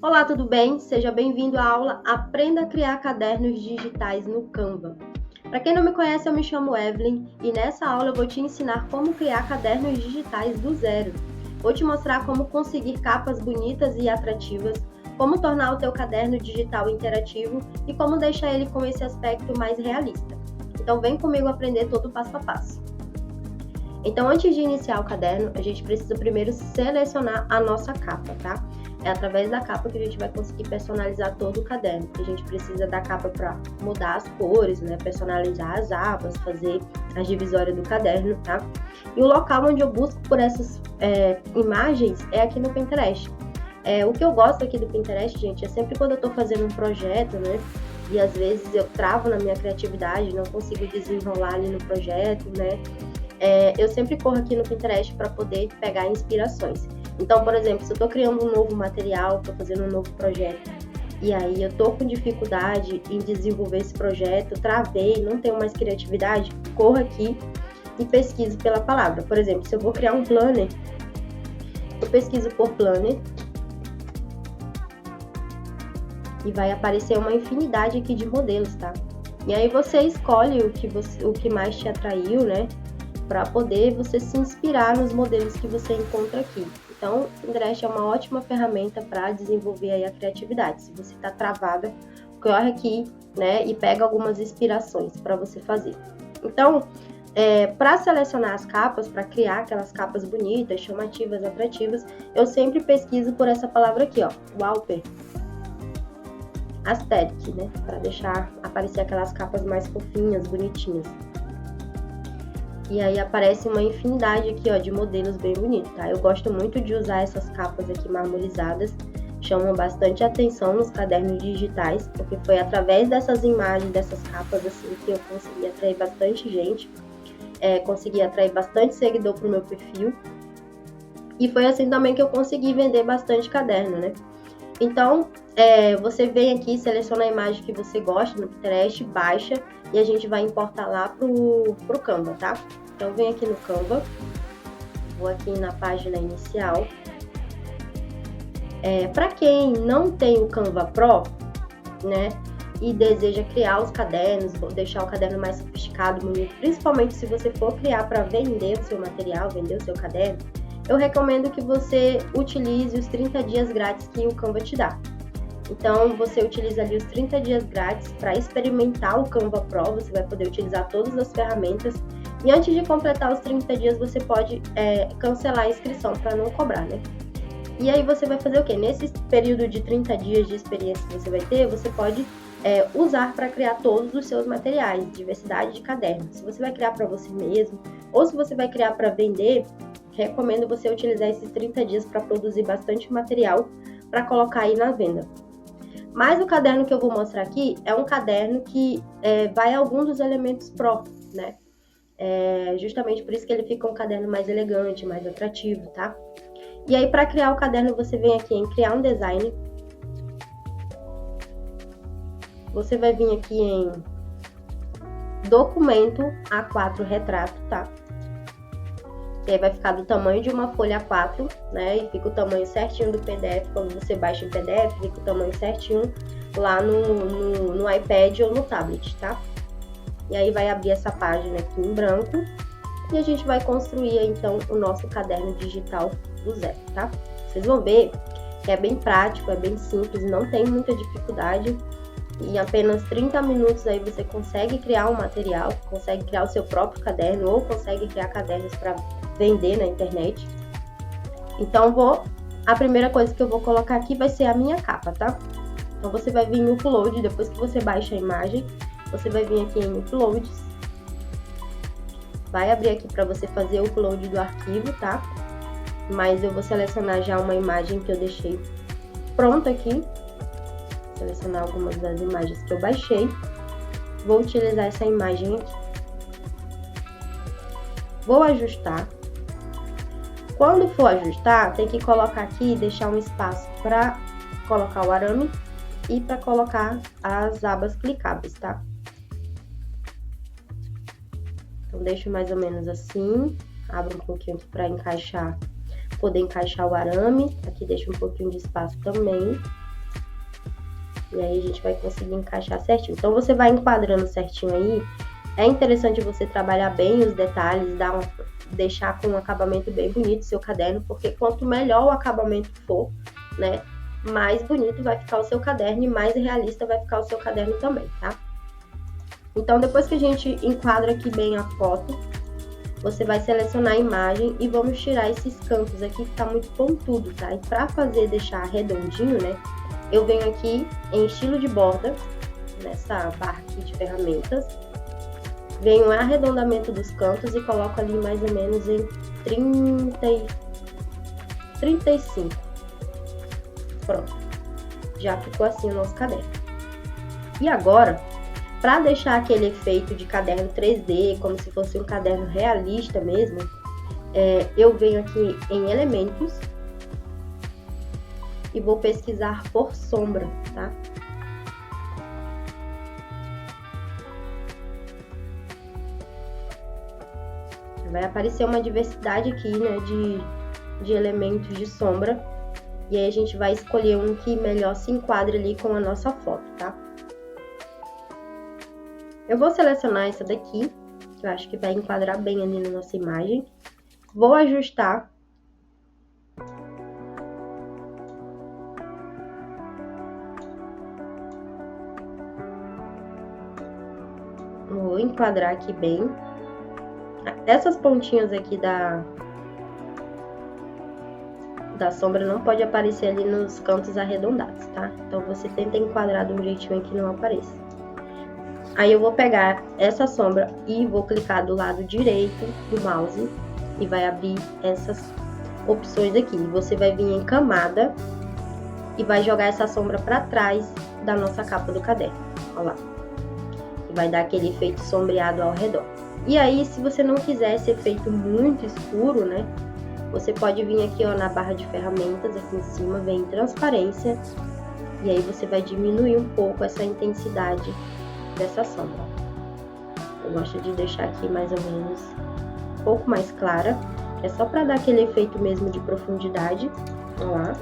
Olá, tudo bem? Seja bem-vindo à aula Aprenda a Criar Cadernos Digitais no Canva. Para quem não me conhece, eu me chamo Evelyn e nessa aula eu vou te ensinar como criar cadernos digitais do zero. Vou te mostrar como conseguir capas bonitas e atrativas, como tornar o teu caderno digital interativo e como deixar ele com esse aspecto mais realista. Então vem comigo aprender todo o passo a passo. Então, antes de iniciar o caderno, a gente precisa primeiro selecionar a nossa capa, tá? É através da capa que a gente vai conseguir personalizar todo o caderno. A gente precisa da capa para mudar as cores, né? Personalizar as abas, fazer as divisórias do caderno, tá? E o local onde eu busco por essas imagens é aqui no Pinterest. O que eu gosto aqui do Pinterest, gente, é sempre quando eu tô fazendo um projeto, né? E às vezes eu travo na minha criatividade, não consigo desenrolar ali no projeto, né? Eu sempre corro aqui no Pinterest para poder pegar inspirações. Então, por exemplo, se eu estou criando um novo material, estou fazendo um novo projeto, e aí eu estou com dificuldade em desenvolver esse projeto, travei, não tenho mais criatividade, corro aqui e pesquiso pela palavra. Por exemplo, se eu vou criar um planner, eu pesquiso por planner e vai aparecer uma infinidade aqui de modelos, tá? E aí você escolhe o que mais te atraiu, né? Para poder você se inspirar nos modelos que você encontra aqui. Então, o Pinterest é uma ótima ferramenta para desenvolver aí a criatividade. Se você está travada, corre aqui, né, e pega algumas inspirações para você fazer. Então, para selecionar as capas, para criar aquelas capas bonitas, chamativas, atrativas, eu sempre pesquiso por essa palavra aqui, ó, wallpaper. Aesthetic, né, para deixar aparecer aquelas capas mais fofinhas, bonitinhas. E aí aparece uma infinidade aqui, ó, de modelos bem bonitos, tá? Eu gosto muito de usar essas capas aqui marmorizadas, chamam bastante atenção nos cadernos digitais, porque foi através dessas imagens, dessas capas, assim, que eu consegui atrair bastante gente, consegui atrair bastante seguidor pro meu perfil, e foi assim também que eu consegui vender bastante caderno, né? Então, você vem aqui, seleciona a imagem que você gosta no Pinterest, baixa e a gente vai importar lá pro Canva, tá? Então, vem aqui no Canva, vou aqui na página inicial. Para quem não tem o Canva Pro, né, e deseja criar os cadernos, deixar o caderno mais sofisticado, bonito, principalmente se você for criar para vender o seu material, vender o seu caderno, eu recomendo que você utilize os 30 dias grátis que o Canva te dá. Então, você utiliza ali os 30 dias grátis para experimentar o Canva Pro, você vai poder utilizar todas as ferramentas. E antes de completar os 30 dias, você pode cancelar a inscrição para não cobrar, né? E aí você vai fazer o quê? Nesse período de 30 dias de experiência que você vai ter, você pode usar para criar todos os seus materiais, diversidade de cadernos. Se você vai criar para você mesmo, ou se você vai criar para vender, recomendo você utilizar esses 30 dias para produzir bastante material para colocar aí na venda. Mas o caderno que eu vou mostrar aqui é um caderno que vai a algum dos elementos Pro, né? Justamente por isso que ele fica um caderno mais elegante, mais atrativo, tá? E aí, para criar o caderno, você vem aqui em criar um design. Você vai vir aqui em documento A4 retrato, tá? E aí vai ficar do tamanho de uma folha A4, né? E fica o tamanho certinho do PDF. Quando você baixa em PDF, fica o tamanho certinho lá no iPad ou no tablet, tá? E aí vai abrir essa página aqui em branco. E a gente vai construir, então, o nosso caderno digital do zero, tá? Vocês vão ver que é bem prático, é bem simples, não tem muita dificuldade. Em apenas 30 minutos aí você consegue criar um material, consegue criar o seu próprio caderno ou consegue criar cadernos para vender na internet. Então, a primeira coisa que eu vou colocar aqui vai ser a minha capa, tá? Então, você vai vir em Upload, depois que você baixa a imagem, você vai vir aqui em Uploads. Vai abrir aqui para você fazer o upload do arquivo, tá? Mas eu vou selecionar já uma imagem que eu deixei pronta aqui. Selecionar algumas das imagens que eu baixei. Vou utilizar essa imagem aqui. Vou ajustar. Quando for ajustar, tem que colocar aqui e deixar um espaço para colocar o arame e para colocar as abas clicáveis, tá? Então, deixo mais ou menos assim. Abro um pouquinho aqui para encaixar, poder encaixar o arame. Aqui deixo um pouquinho de espaço também. E aí a gente vai conseguir encaixar certinho. Então você vai enquadrando certinho aí. É interessante você trabalhar bem os detalhes, deixar com um acabamento bem bonito o seu caderno, porque quanto melhor o acabamento for, né, mais bonito vai ficar o seu caderno e mais realista vai ficar o seu caderno também, tá? Então, depois que a gente enquadra aqui bem a foto, você vai selecionar a imagem e vamos tirar esses cantos aqui que tá muito pontudo, tá? E pra deixar redondinho, né, eu venho aqui em estilo de borda, nessa barra aqui de ferramentas, venho em arredondamento dos cantos e coloco ali mais ou menos em 35. Pronto. Já ficou assim o nosso caderno. E agora, para deixar aquele efeito de caderno 3D, como se fosse um caderno realista mesmo, eu venho aqui em elementos e vou pesquisar por sombra, tá? Vai aparecer uma diversidade aqui, né, de elementos de sombra. E aí a gente vai escolher um que melhor se enquadre ali com a nossa foto, tá? Eu vou selecionar essa daqui, que eu acho que vai enquadrar bem ali na nossa imagem. Vou ajustar. Vou enquadrar aqui bem. Essas pontinhas aqui da sombra não pode aparecer ali nos cantos arredondados, tá? Então você tenta enquadrar de um jeitinho que não apareça. Aí eu vou pegar essa sombra e vou clicar do lado direito do mouse e vai abrir essas opções aqui. Você vai vir em camada e vai jogar essa sombra para trás da nossa capa do caderno. Olha lá. E vai dar aquele efeito sombreado ao redor. E aí, se você não quiser esse efeito muito escuro, né? Você pode vir aqui, ó, na barra de ferramentas, aqui em cima, vem em transparência. E aí você vai diminuir um pouco essa intensidade dessa sombra. Eu gosto de deixar aqui mais ou menos um pouco mais clara, que é só para dar aquele efeito mesmo de profundidade. Olha lá.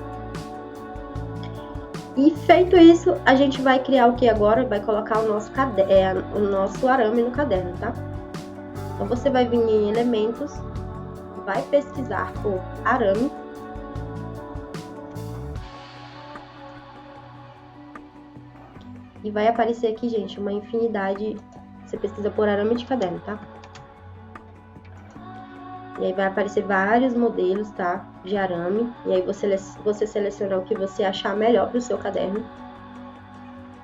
E feito isso, a gente vai criar o que agora? Vai colocar o nosso arame no caderno, tá? Então você vai vir em elementos, vai pesquisar por arame. E vai aparecer aqui, gente, uma infinidade. Você pesquisa por arame de caderno, tá? E aí vai aparecer vários modelos, tá? De arame. E aí você seleciona o que você achar melhor para o seu caderno.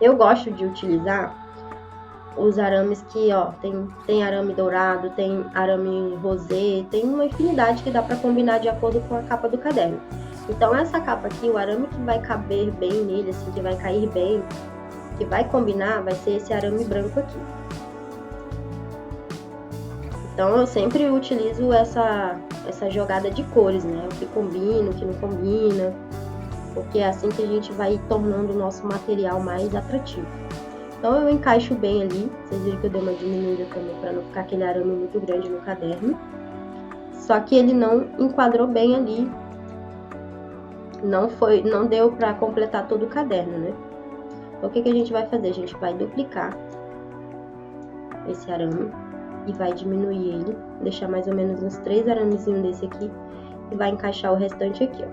Eu gosto de utilizar os arames que, ó, tem arame dourado, tem arame rosé, tem uma infinidade que dá para combinar de acordo com a capa do caderno. Então essa capa aqui, o arame que vai caber bem nele, assim, que vai cair bem, que vai combinar, vai ser esse arame branco aqui. Então eu sempre utilizo essa jogada de cores, né? O que combina, o que não combina, porque é assim que a gente vai tornando o nosso material mais atrativo. Então eu encaixo bem ali, vocês viram que eu dei uma diminuída também para não ficar aquele arame muito grande no caderno. Só que ele não enquadrou bem ali, não deu para completar todo o caderno, né? Então o que a gente vai fazer? A gente vai duplicar esse arame e vai diminuir ele, deixar mais ou menos uns 3 aramezinhos desse aqui e vai encaixar o restante aqui, ó.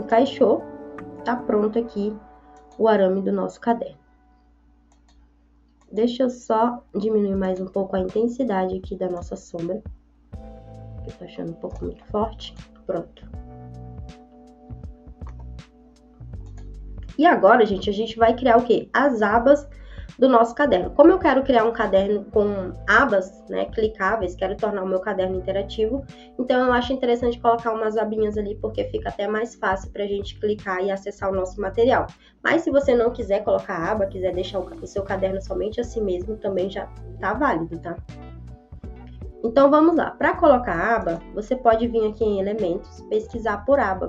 Encaixou, tá pronto aqui o arame do nosso caderno. Deixa eu só diminuir mais um pouco a intensidade aqui da nossa sombra, que eu tô achando um pouco muito forte. Pronto. E agora, gente, a gente vai criar o quê? As abas do nosso caderno. Como eu quero criar um caderno com abas, né, clicáveis, quero tornar o meu caderno interativo, então eu acho interessante colocar umas abinhas ali, porque fica até mais fácil pra gente clicar e acessar o nosso material. Mas se você não quiser colocar aba, quiser deixar o seu caderno somente assim mesmo, também já tá válido, tá? Então vamos lá. Para colocar aba, você pode vir aqui em elementos, pesquisar por aba.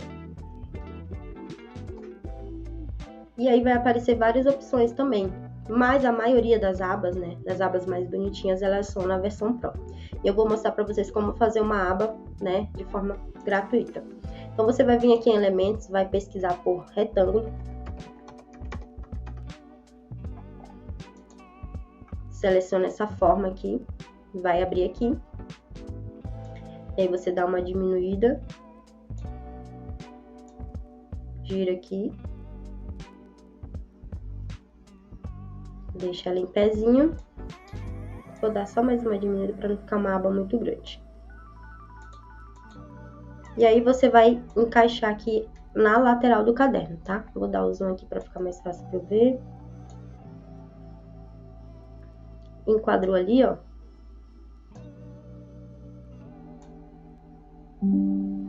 E aí vai aparecer várias opções também. Mas a maioria das abas, né, das abas mais bonitinhas, elas são na versão Pro. E eu vou mostrar para vocês como fazer uma aba, né, de forma gratuita. Então você vai vir aqui em elementos, vai pesquisar por retângulo. seleciona essa forma aqui, vai abrir aqui. E aí você dá uma diminuída, gira aqui, deixa ela em pezinho. Vou dar só mais uma diminuída para não ficar uma aba muito grande. E aí você vai encaixar aqui na lateral do caderno, tá? Vou dar o zoom aqui para ficar mais fácil para eu ver. Enquadrou ali, ó.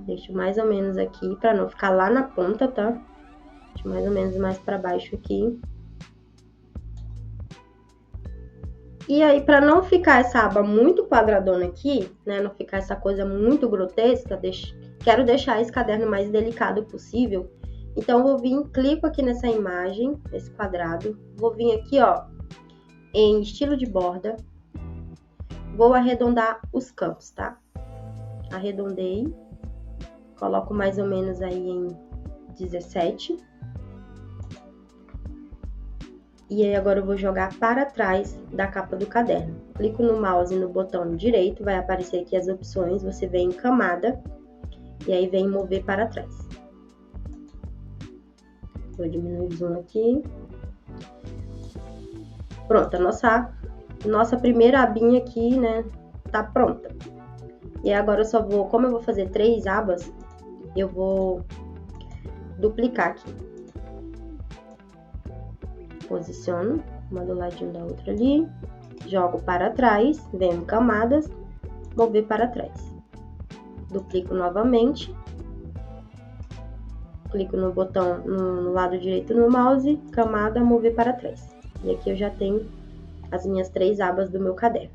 Deixo mais ou menos aqui para não ficar lá na ponta, tá? Deixo mais ou menos mais para baixo aqui. E aí, para não ficar essa aba muito quadradona aqui, né? Não ficar essa coisa muito grotesca, quero deixar esse caderno mais delicado possível. Então, eu vou vir, clico aqui nessa imagem, nesse quadrado. Vou vir aqui, ó, em estilo de borda. Vou arredondar os cantos, tá? Arredondei. Coloco mais ou menos aí em 17. E aí, agora eu vou jogar para trás da capa do caderno. Clico no mouse no botão direito, vai aparecer aqui as opções. Você vem em camada e aí vem mover para trás. Vou diminuir o zoom aqui. Pronto, a nossa primeira abinha aqui, né, tá pronta. E agora eu só vou, como eu vou fazer 3 abas, eu vou duplicar aqui. Posiciono uma do ladinho da outra ali, jogo para trás, venho em camadas, mover para trás. Duplico novamente, clico no botão no lado direito no mouse, camada, mover para trás. E aqui eu já tenho as minhas 3 abas do meu caderno.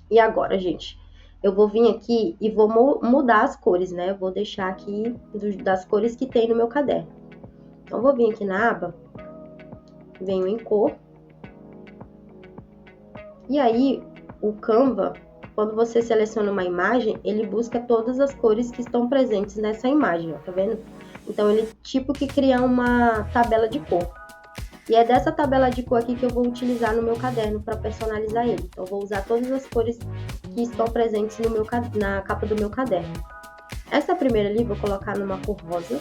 E agora, gente, eu vou vir aqui e vou mudar as cores, né? Eu vou deixar aqui das cores que tem no meu caderno. Então, eu vou vir aqui na aba, venho em cor. E aí, o Canva, quando você seleciona uma imagem, ele busca todas as cores que estão presentes nessa imagem, ó, tá vendo? Então, ele tipo que cria uma tabela de cor. E é dessa tabela de cor aqui que eu vou utilizar no meu caderno para personalizar ele. Então, eu vou usar todas as cores que estão presentes no na capa do meu caderno. Essa primeira ali, vou colocar numa cor rosa.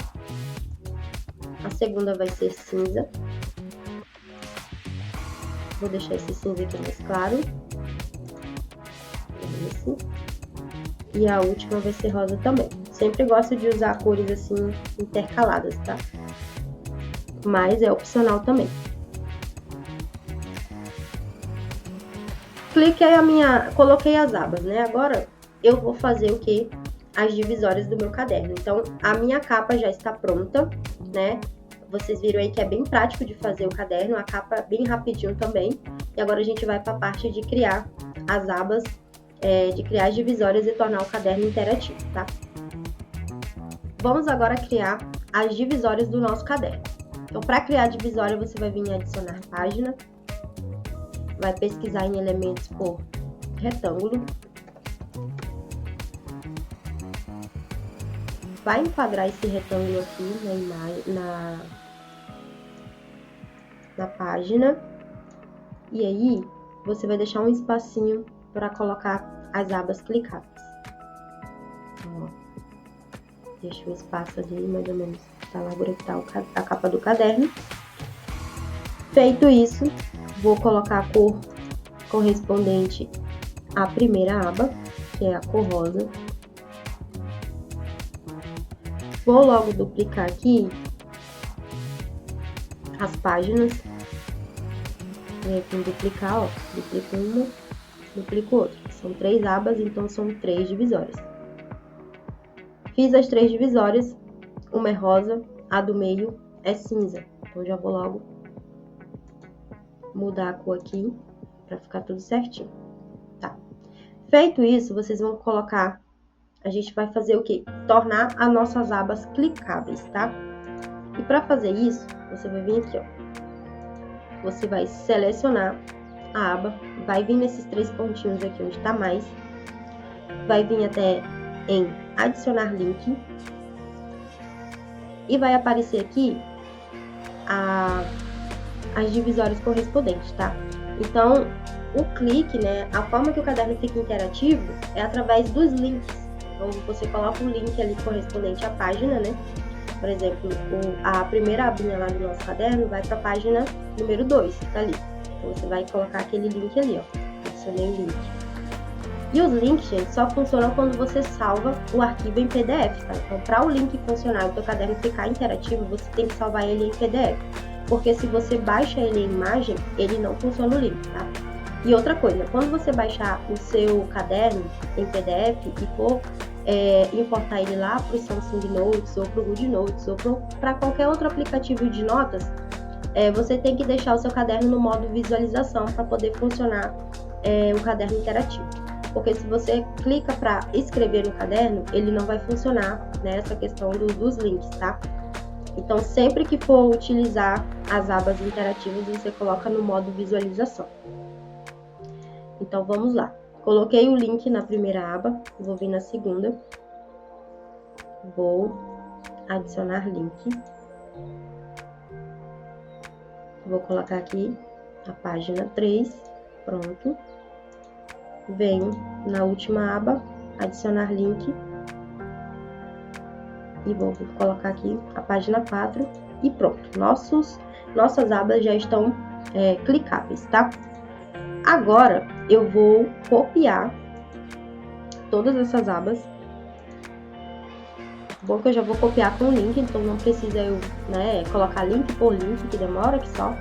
A segunda vai ser cinza. Vou deixar esse cinza aqui mais claro. Esse. E a última vai ser rosa também. Sempre gosto de usar cores assim intercaladas, tá? Mas é opcional também. Cliquei coloquei as abas, né? Agora eu vou fazer o quê? As divisórias do meu caderno. Então, a minha capa já está pronta, né? Vocês viram aí que é bem prático de fazer o caderno, a capa é bem rapidinho também. E agora a gente vai para a parte de criar as abas, de criar as divisórias e tornar o caderno interativo, tá? Vamos agora criar as divisórias do nosso caderno. Então, para criar a divisória, você vai vir em adicionar página, vai pesquisar em elementos por retângulo, vai enquadrar esse retângulo aqui na página, e aí você vai deixar um espacinho para colocar as abas clicáveis. Ó, deixa um espaço ali, mais ou menos, para largura que tá a capa do caderno. Feito isso, vou colocar a cor correspondente à primeira aba, que é a cor rosa. Vou logo duplicar aqui as páginas. Vem aqui em duplicar, ó. Duplico uma, duplico outra. São 3 abas, então são 3 divisórias. Fiz as 3 divisórias. Uma é rosa, a do meio é cinza. Então, já vou logo mudar a cor aqui para ficar tudo certinho, tá? Feito isso, vocês vão colocar... A gente vai fazer o quê? Tornar as nossas abas clicáveis, tá? E para fazer isso, você vai vir aqui, ó. Você vai selecionar a aba, vai vir nesses 3 pontinhos aqui onde tá mais. Vai vir até em adicionar link. E vai aparecer aqui as divisórias correspondentes, tá? Então, o clique, né, a forma que o caderno fica interativo é através dos links. Então, você coloca o link ali correspondente à página, né? Por exemplo, a primeira abinha lá do nosso caderno vai para a página número 2, que tá ali. Então, você vai colocar aquele link ali, ó. Adicionei o link. E os links, gente, só funcionam quando você salva o arquivo em PDF, tá? Então, para o link funcionar, o teu caderno ficar interativo, você tem que salvar ele em PDF. Porque se você baixa ele em imagem, ele não funciona o link, tá? E outra coisa, quando você baixar o seu caderno em PDF e for importar ele lá para o Samsung Notes, ou para o Good Notes, ou para qualquer outro aplicativo de notas, você tem que deixar o seu caderno no modo visualização para poder funcionar o caderno interativo. Porque se você clica para escrever no caderno, ele não vai funcionar, né, essa questão dos links, tá? Então, sempre que for utilizar as abas interativas, você coloca no modo visualização. Então, vamos lá. Coloquei o link na primeira aba, vou vir na segunda. Vou adicionar link. Vou colocar aqui a página 3, pronto. Venho na última aba, adicionar link. E vou colocar aqui a página 4 e pronto. Nossas abas já estão clicáveis, tá? Agora, eu vou copiar todas essas abas. Bom que eu já vou copiar com o link, então não precisa eu, colocar link por link, que demora que só.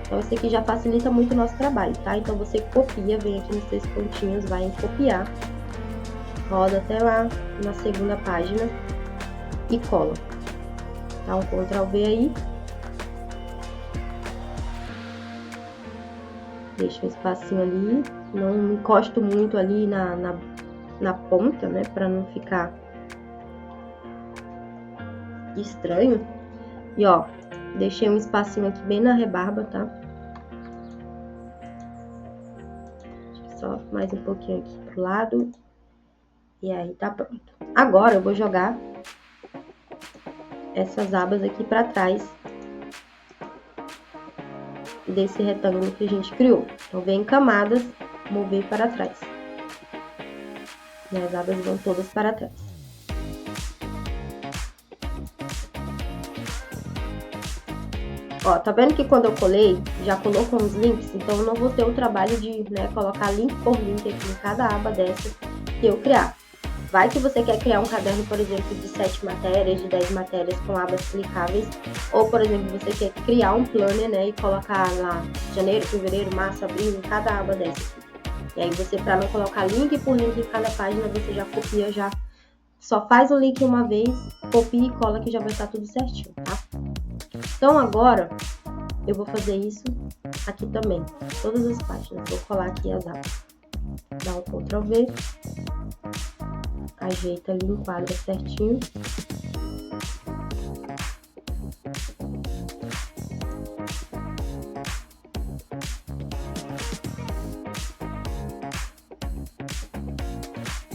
Então, isso aqui já facilita muito o nosso trabalho, tá? Então, você copia, vem aqui nos 3 pontinhos, vai em copiar, roda até lá na segunda página e cola. Dá um Ctrl V aí. Deixa um espacinho ali, não encosto muito ali na ponta, né, para não ficar estranho. E ó, deixei um espacinho aqui bem na rebarba, tá? Só mais um pouquinho aqui pro lado. E aí tá pronto. Agora eu vou jogar essas abas aqui para trás desse retângulo que a gente criou. Então, vem em camadas, mover para trás. E as abas vão todas para trás. Ó, tá vendo que quando eu colei, já colou com os links? Então, eu não vou ter o trabalho de, colocar link por link aqui em cada aba dessa que eu criar. Vai que você quer criar um caderno, por exemplo, de 7 matérias, de 10 matérias com abas clicáveis. Ou, por exemplo, você quer criar um planner, né? E colocar lá janeiro, fevereiro, março, abril, em cada aba dessa aqui. E aí você, para não colocar link por link em cada página, você já copia, já só faz o link uma vez, copia e cola que já vai estar tudo certinho, tá? Então, agora, eu vou fazer isso aqui também, todas as páginas. Vou colar aqui as abas. Dá um Ctrl V. Ajeita ali, enquadra certinho.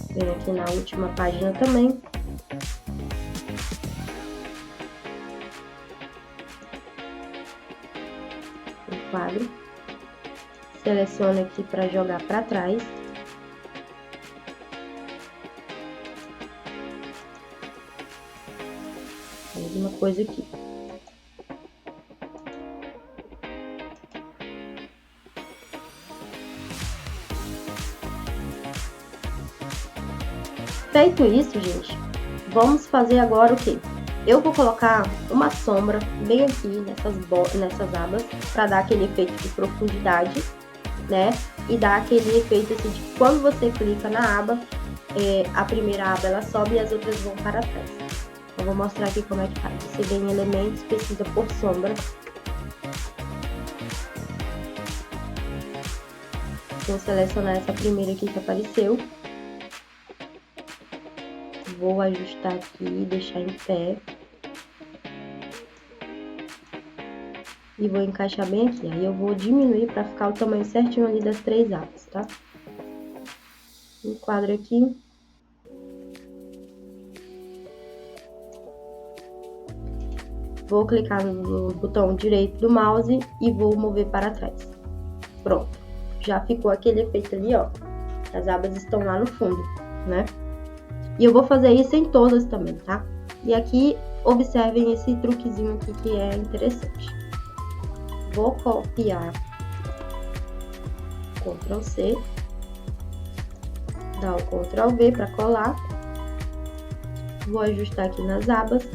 Venho aqui na última página também. Enquadro. Seleciono aqui para jogar para trás. Mesma coisa aqui. Feito isso, gente, vamos fazer agora o quê? Eu vou colocar uma sombra bem aqui nessas abas, para dar aquele efeito de profundidade, né? E dar aquele efeito assim de quando você clica na aba, a primeira aba ela sobe e as outras vão para trás. Eu vou mostrar aqui como é que faz. Você vem em elementos, pesquisa por sombra. Vou selecionar essa primeira aqui que apareceu. Vou ajustar aqui, deixar em pé. E vou encaixar bem aqui. Aí eu vou diminuir para ficar o tamanho certinho ali das 3 abas, tá? Enquadro aqui. Vou clicar no botão direito do mouse e vou mover para trás. Pronto. já ficou aquele efeito ali, ó. As abas estão lá no fundo, né? E eu vou fazer isso em todas também, tá? E aqui, observem esse truquezinho aqui que é interessante. Vou copiar, Ctrl C, dar o Ctrl V para colar. Vou ajustar aqui nas abas.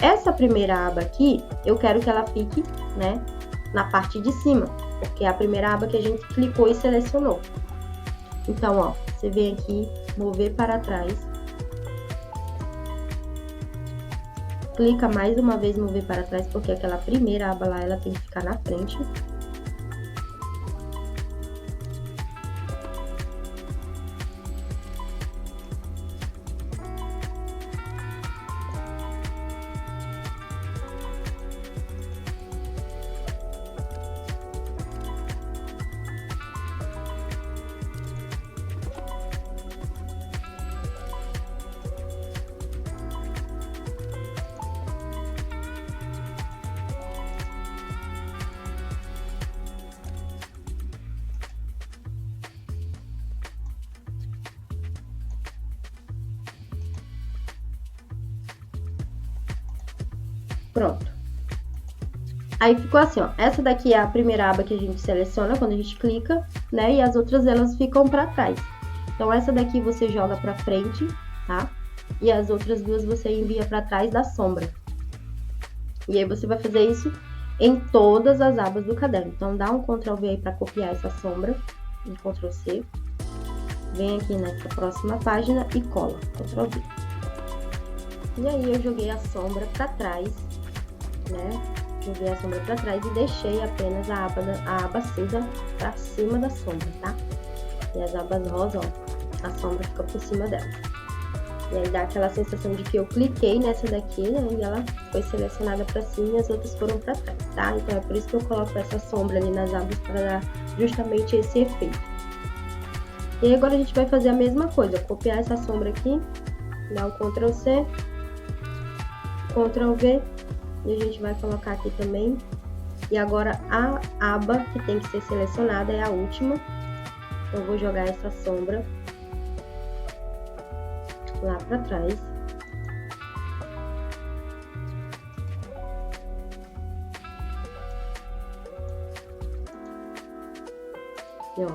Essa primeira aba aqui, eu quero que ela fique, né, na parte de cima, porque é a primeira aba que a gente clicou e selecionou. Então, ó, você vem aqui, mover para trás. Clica mais uma vez, mover para trás, porque aquela primeira aba lá, ela tem que ficar na frente. Pronto. Aí ficou assim, ó. Essa daqui é a primeira aba que a gente seleciona quando a gente clica, né? E as outras elas ficam para trás. Então essa daqui você joga para frente, tá? E as outras duas você envia para trás da sombra. E aí você vai fazer isso em todas as abas do caderno. Então dá um Ctrl V aí para copiar essa sombra, um Ctrl C. Vem aqui nessa próxima página e cola, Ctrl V. E aí eu joguei a sombra para trás, né? Joguei a sombra para trás e deixei apenas a aba cinza para cima da sombra, tá? E as abas rosa, ó, a sombra fica por cima dela. E aí dá aquela sensação de que eu cliquei nessa daqui, né? E ela foi selecionada para cima e as outras foram para trás, tá? Então é por isso que eu coloco essa sombra ali nas abas para dar justamente esse efeito. E aí agora a gente vai fazer a mesma coisa, copiar essa sombra aqui, dar o Ctrl C, Ctrl V. E a gente vai colocar aqui também. E agora a aba que tem que ser selecionada é a última. Então eu vou jogar essa sombra lá para trás. E, ó,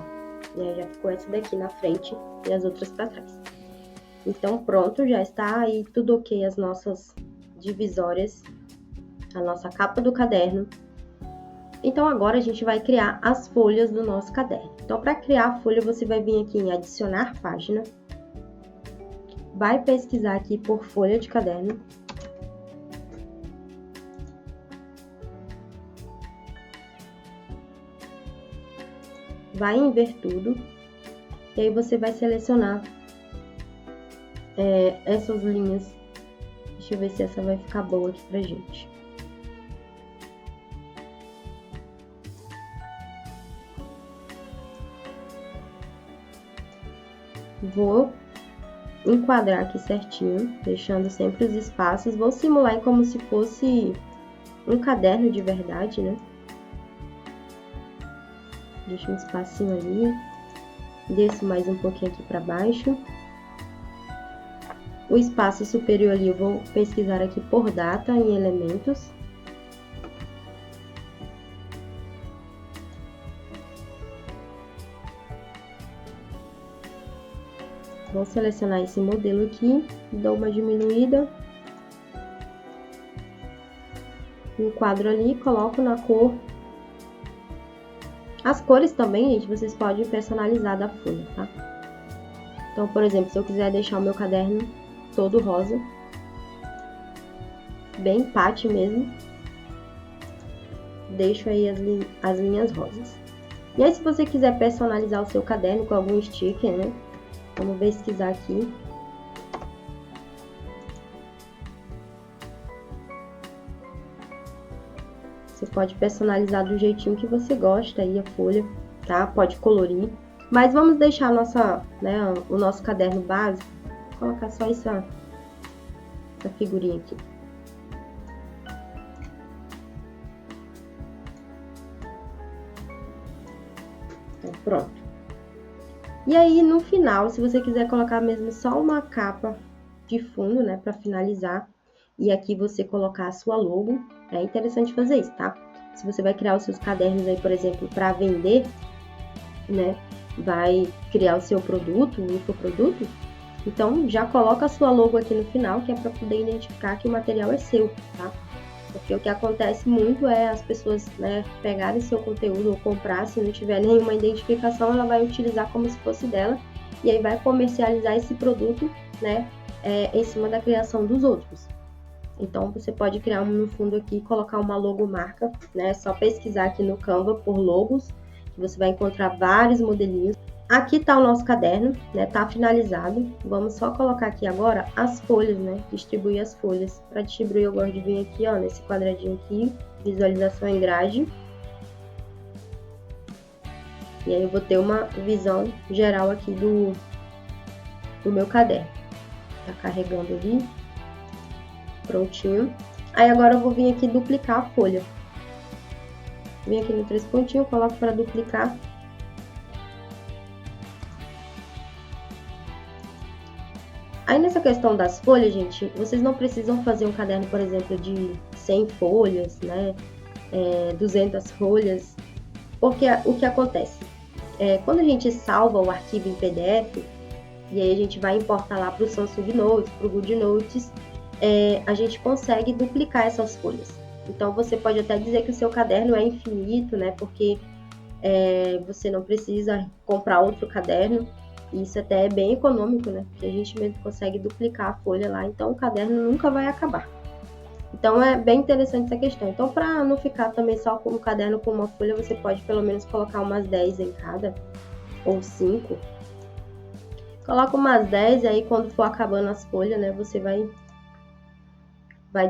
e aí já ficou essa daqui na frente e as outras para trás. Então pronto, já está aí tudo ok, as nossas divisórias, a nossa capa do caderno. Então agora a gente vai criar as folhas do nosso caderno. Então para criar a folha você vai vir aqui em adicionar página, vai pesquisar aqui por folha de caderno, vai em ver tudo e aí você vai selecionar essas linhas. Deixa eu ver se essa vai ficar boa aqui pra gente. Vou enquadrar aqui certinho, deixando sempre os espaços. Vou simular como se fosse um caderno de verdade, né? Deixo um espacinho ali. Desço mais um pouquinho aqui para baixo. O espaço superior ali eu vou pesquisar aqui por data em elementos. Vou selecionar esse modelo aqui, dou uma diminuída, enquadro ali, coloco na cor. As cores também, gente, vocês podem personalizar da folha, tá? Então, por exemplo, se eu quiser deixar o meu caderno todo rosa, bem pate mesmo, deixo aí as linhas rosas. E aí, se você quiser personalizar o seu caderno com algum sticker, né? Vamos pesquisar aqui. Você pode personalizar do jeitinho que você gosta aí a folha, tá? Pode colorir. Mas vamos deixar o nosso caderno básico. Vou colocar só essa figurinha aqui. Então, pronto. E aí, no final, se você quiser colocar mesmo só uma capa de fundo, né, para finalizar, e aqui você colocar a sua logo, é interessante fazer isso, tá? Se você vai criar os seus cadernos aí, por exemplo, para vender, né, vai criar o seu produto, o infoproduto, então já coloca a sua logo aqui no final, que é para poder identificar que o material é seu, tá? Porque o que acontece muito é as pessoas, né, pegarem seu conteúdo ou comprar, se não tiver nenhuma identificação, ela vai utilizar como se fosse dela e aí vai comercializar esse produto, né, em cima da criação dos outros. Então, você pode criar no fundo aqui, colocar uma logomarca, né, é só pesquisar aqui no Canva por logos, que você vai encontrar vários modelinhos. Aqui tá o nosso caderno, né? Tá finalizado. Vamos só colocar aqui agora as folhas, né? Distribuir as folhas. Para distribuir, eu gosto de vir aqui, ó, nesse quadradinho aqui, visualização em grade. E aí eu vou ter uma visão geral aqui do meu caderno. Tá carregando ali. Prontinho. Aí agora eu vou vir aqui duplicar a folha. Vem aqui no 3 pontinhos, coloco para duplicar. Aí nessa questão das folhas, gente, vocês não precisam fazer um caderno, por exemplo, de 100 folhas, né, 200 folhas, porque o que acontece? Quando a gente salva o arquivo em PDF, e aí a gente vai importar lá para o Samsung Notes, para o GoodNotes, a gente consegue duplicar essas folhas. Então você pode até dizer que o seu caderno é infinito, né, porque você não precisa comprar outro caderno. Isso até é bem econômico, né? Porque a gente mesmo consegue duplicar a folha lá, então o caderno nunca vai acabar. Então é bem interessante essa questão. Então, para não ficar também só com o caderno com uma folha, você pode pelo menos colocar umas 10 em cada, ou 5. Coloca umas 10 e aí quando for acabando as folhas, né? Você vai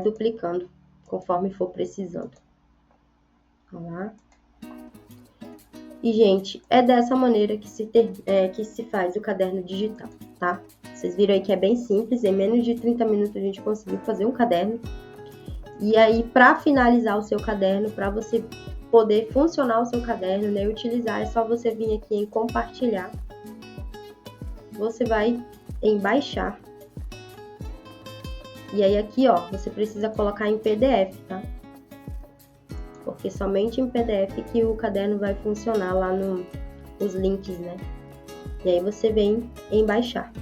duplicando conforme for precisando. Vamos lá. E, gente, é dessa maneira que se faz o caderno digital, tá? Vocês viram aí que é bem simples, em menos de 30 minutos a gente conseguiu fazer um caderno. E aí, para finalizar o seu caderno, para você poder funcionar o seu caderno, né, utilizar, é só você vir aqui em compartilhar. Você vai em baixar. E aí aqui, ó, você precisa colocar em PDF, tá? Porque somente em PDF que o caderno vai funcionar lá nos links, né? E aí você vem em baixar.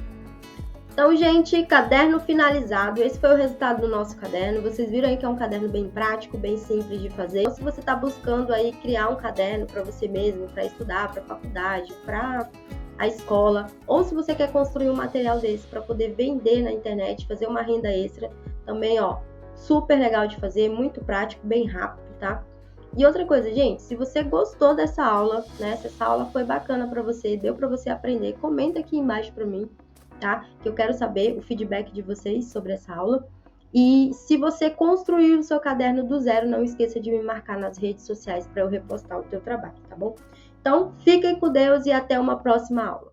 Então, gente, caderno finalizado. Esse foi o resultado do nosso caderno. Vocês viram aí que é um caderno bem prático, bem simples de fazer. Então, se você está buscando aí criar um caderno para você mesmo, para estudar, para faculdade, para a escola, ou se você quer construir um material desse para poder vender na internet, fazer uma renda extra, também, ó, super legal de fazer, muito prático, bem rápido, tá? E outra coisa, gente, se você gostou dessa aula, né, se essa aula foi bacana para você, deu para você aprender, comenta aqui embaixo para mim, tá? Que eu quero saber o feedback de vocês sobre essa aula. E se você construiu o seu caderno do zero, não esqueça de me marcar nas redes sociais para eu repostar o teu trabalho, tá bom? Então, fiquem com Deus e até uma próxima aula.